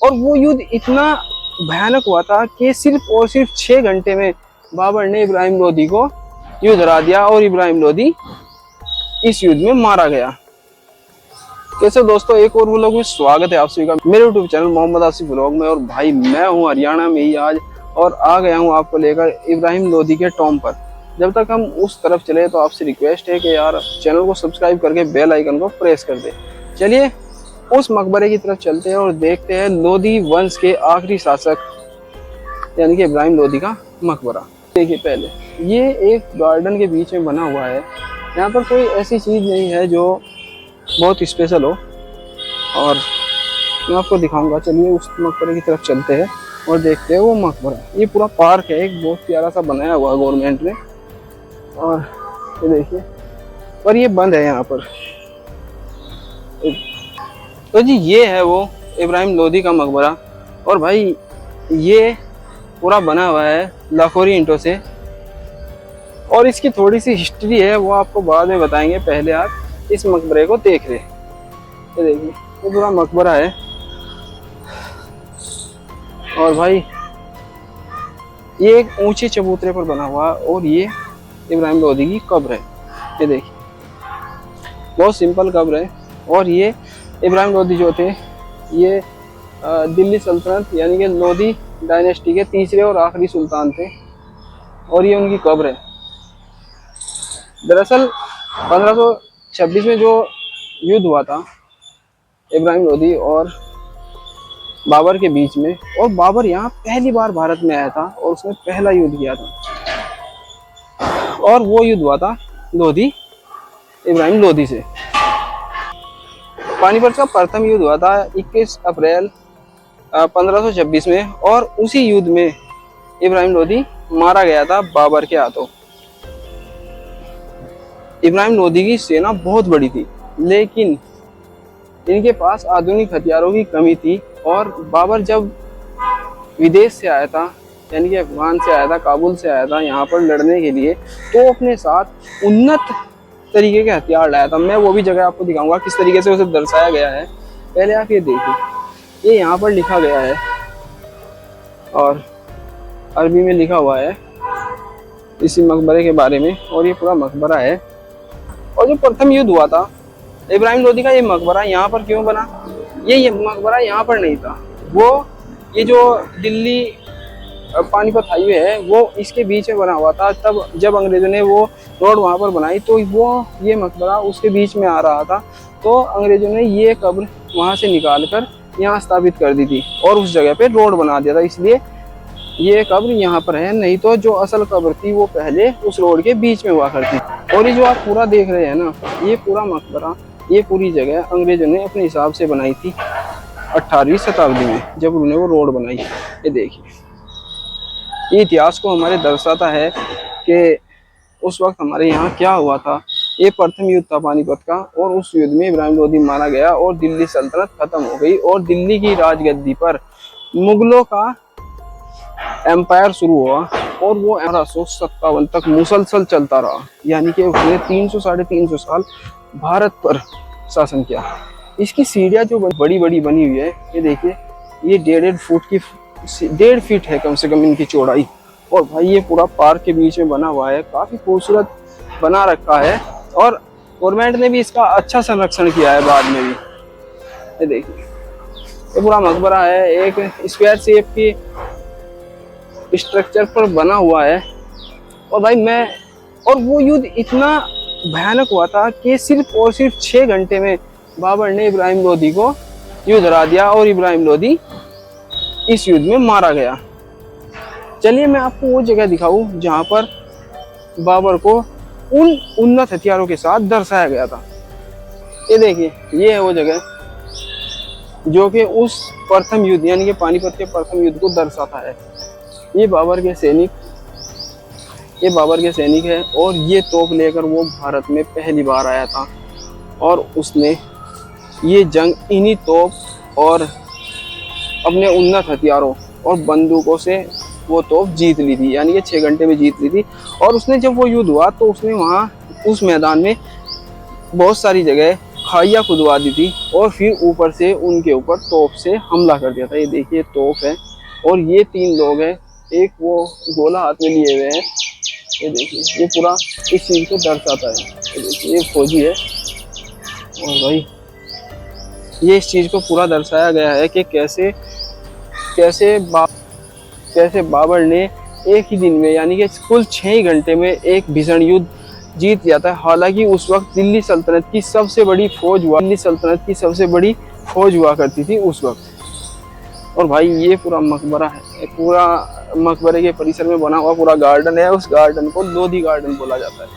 और वो युद्ध इतना भयानक हुआ था कि सिर्फ और सिर्फ 6 घंटे में बाबर ने इब्राहिम लोदी को युद्ध हरा दिया और इब्राहिम लोदी इस युद्ध में मारा गया। कैसे दोस्तों, एक और व्लॉग में स्वागत है आप सभी का मेरे YouTube channel Mohammad Asif vlog में। और भाई मैं हूं हरियाणा में ही आज और आ गया हूं आपको लेकर इब्राहिम लोदी के टॉम पर। जब तक हम उस तरफ चले तो आपसे रिक्वेस्ट है कि यार चैनल को सब्सक्राइब करके बेल आइकन को प्रेस कर दे। चलिए उस मकबरे की तरफ चलते हैं और देखते हैं लोदी वंश के आखिरी शासक यानी कि इब्राहिम लोदी का मकबरा। देखिए पहले ये एक गार्डन के बीच में बना हुआ है। यहाँ पर कोई ऐसी चीज़ नहीं है जो बहुत स्पेशल हो और मैं आपको दिखाऊंगा। चलिए उस मकबरे की तरफ चलते हैं और देखते हैं वो मकबरा। ये पूरा पार्क है, एक बहुत प्यारा सा बनाया हुआ है गवर्नमेंट ने। और ये देखिए पर ये बंद है यहाँ पर। तो जी ये है वो इब्राहिम लोदी का मकबरा। और भाई ये पूरा बना हुआ है लाखोरी ईंटों से और इसकी थोड़ी सी हिस्ट्री है वो आपको बाद में बताएंगे। पहले आप इस मकबरे को देख रहे। ये देखिए ये पूरा मकबरा है। और भाई ये एक ऊंचे चबूतरे पर बना हुआ और ये इब्राहिम लोदी की कब्र है। ये देखिए बहुत सिंपल कब्र है। और ये इब्राहिम लोदी जो थे ये दिल्ली सल्तनत यानी कि लोदी डायनेस्टी के तीसरे और आखिरी सुल्तान थे और ये उनकी कब्र है। दरअसल 1526 में जो युद्ध हुआ था इब्राहिम लोदी और बाबर के बीच में, और बाबर यहाँ पहली बार भारत में आया था और उसने पहला युद्ध किया था और वो युद्ध हुआ था लोदी इब्राहिम लोदी से। पानीपत का प्रथम युद्ध हुआ था 21 अप्रैल 1526 में और उसी युद्ध में इब्राहिम लोदी मारा गया था बाबर के हाथों। इब्राहिम लोदी की सेना बहुत बड़ी थी लेकिन इनके पास आधुनिक हथियारों की कमी थी। और बाबर जब विदेश से आया था यानी कि अफगान से आया था, काबुल से आया था यहाँ पर लड़ने के लिए, तो अपने साथ उन्नत तरीके के हथियार लाया था। मैं वो भी जगह आपको दिखाऊंगा किस तरीके से उसे दर्शाया गया है। पहले आप ये देखिए, ये यहाँ पर लिखा गया है और अरबी में लिखा हुआ है इसी मकबरे के बारे में। और ये पूरा मकबरा है। और जो प्रथम युद्ध हुआ था इब्राहिम लोदी का, ये मकबरा यहाँ पर क्यों बना? ये मकबरा यहाँ पर नहीं था। वो ये जो दिल्ली पानीपत हाईवे है वो इसके बीच में बना हुआ था। तब जब अंग्रेजों ने वो रोड वहाँ पर बनाई तो वो ये मकबरा उसके बीच में आ रहा था। तो अंग्रेजों ने ये कब्र वहाँ से निकाल कर यहाँ स्थापित कर दी थी और उस जगह पे रोड बना दिया था, इसलिए ये कब्र यहाँ पर है। नहीं तो जो असल कब्र थी वो पहले उस रोड के बीच में हुआ करती। और ये जो आप पूरा देख रहे हैं ना, ये पूरा मकबरा, ये पूरी जगह अंग्रेजों ने अपने हिसाब से बनाई थी 18वीं शताब्दी में जब उन्होंने वो रोड बनाई। ये देखिए ये इतिहास को हमारे दर्शाता है कि उस वक्त हमारे यहाँ क्या हुआ था। ये प्रथम युद्ध था पानीपत का और उस युद्ध में इब्राहिम लोदी मारा गया और दिल्ली सल्तनत खत्म हो गई और दिल्ली की राजगद्दी पर मुगलों का एम्पायर शुरू हुआ और वो 1857 तक मुसलसल चलता रहा। यानी कि उसने 300 साढ़े 300 साल भारत पर शासन किया। इसकी सीढ़ियाँ जो बड़ी बड़ी बनी हुई है, ये देखिए ये 1.5 फीट है कम से कम इनकी चौड़ाई। और भाई ये पूरा पार्क के बीच में बना हुआ है, काफी खूबसूरत बना रखा है और गवर्नमेंट ने भी इसका अच्छा संरक्षण किया है बाद में भी। ये देखिए ये पूरा मकबरा है, एक स्क्वायर शेप की स्ट्रक्चर पर बना हुआ है। और भाई और वो युद्ध इतना भयानक हुआ था कि सिर्फ और सिर्फ 6 घंटे में बाबर ने इब्राहिम लोदी को युद्ध हरा दिया और इब्राहिम लोदी इस युद्ध में मारा गया। चलिए मैं आपको वो जगह दिखाऊं जहां पर बाबर को उन उन्नत हथियारों के साथ दर्शाया गया था। ये देखिए ये है वो जगह जो कि उस प्रथम युद्ध यानी कि पानीपत के प्रथम युद्ध को दर्शाता है। ये बाबर के सैनिक है और ये तोप लेकर वो भारत में पहली बार आया था और उसने ये जंग इन्हीं तोप और अपने उन्नत हथियारों और बंदूकों से वो तोप जीत ली थी, यानी कि 6 घंटे में जीत ली थी। और उसने जब वो युद्ध हुआ तो उसने वहाँ उस मैदान में बहुत सारी जगह खाइयाँ खुदवा दी थी और फिर ऊपर से उनके ऊपर तोप से हमला कर दिया था। ये देखिए तोप है और ये 3 लोग हैं, एक वो गोला हाथ में लिए हुए हैं। ये देखिए ये पूरा इस चीज़ को दर्शाता है। ये देखिए ये फौजी है और भाई ये इस चीज़ को पूरा दर्शाया गया है कि कैसे कैसे कैसे बाबर ने एक ही दिन में यानी कि कुल 6 ही घंटे में एक भीषण युद्ध जीत जाता है। हालांकि उस वक्त दिल्ली सल्तनत की सबसे बड़ी फौज हुआ करती थी उस वक्त। और भाई ये पूरा मकबरा है, पूरा मकबरे के परिसर में बना हुआ पूरा गार्डन है। उस गार्डन को लोधी गार्डन बोला जाता है।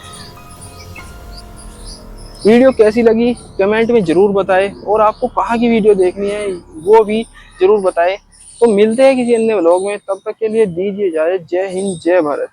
वीडियो कैसी लगी कमेंट में जरूर बताएं और आपको कहाँ की वीडियो देखनी है वो भी जरूर बताएं। तो मिलते हैं किसी अन्य व्लॉग में, तब तक के लिए दीजिए इजाजत। जय हिंद जय भारत।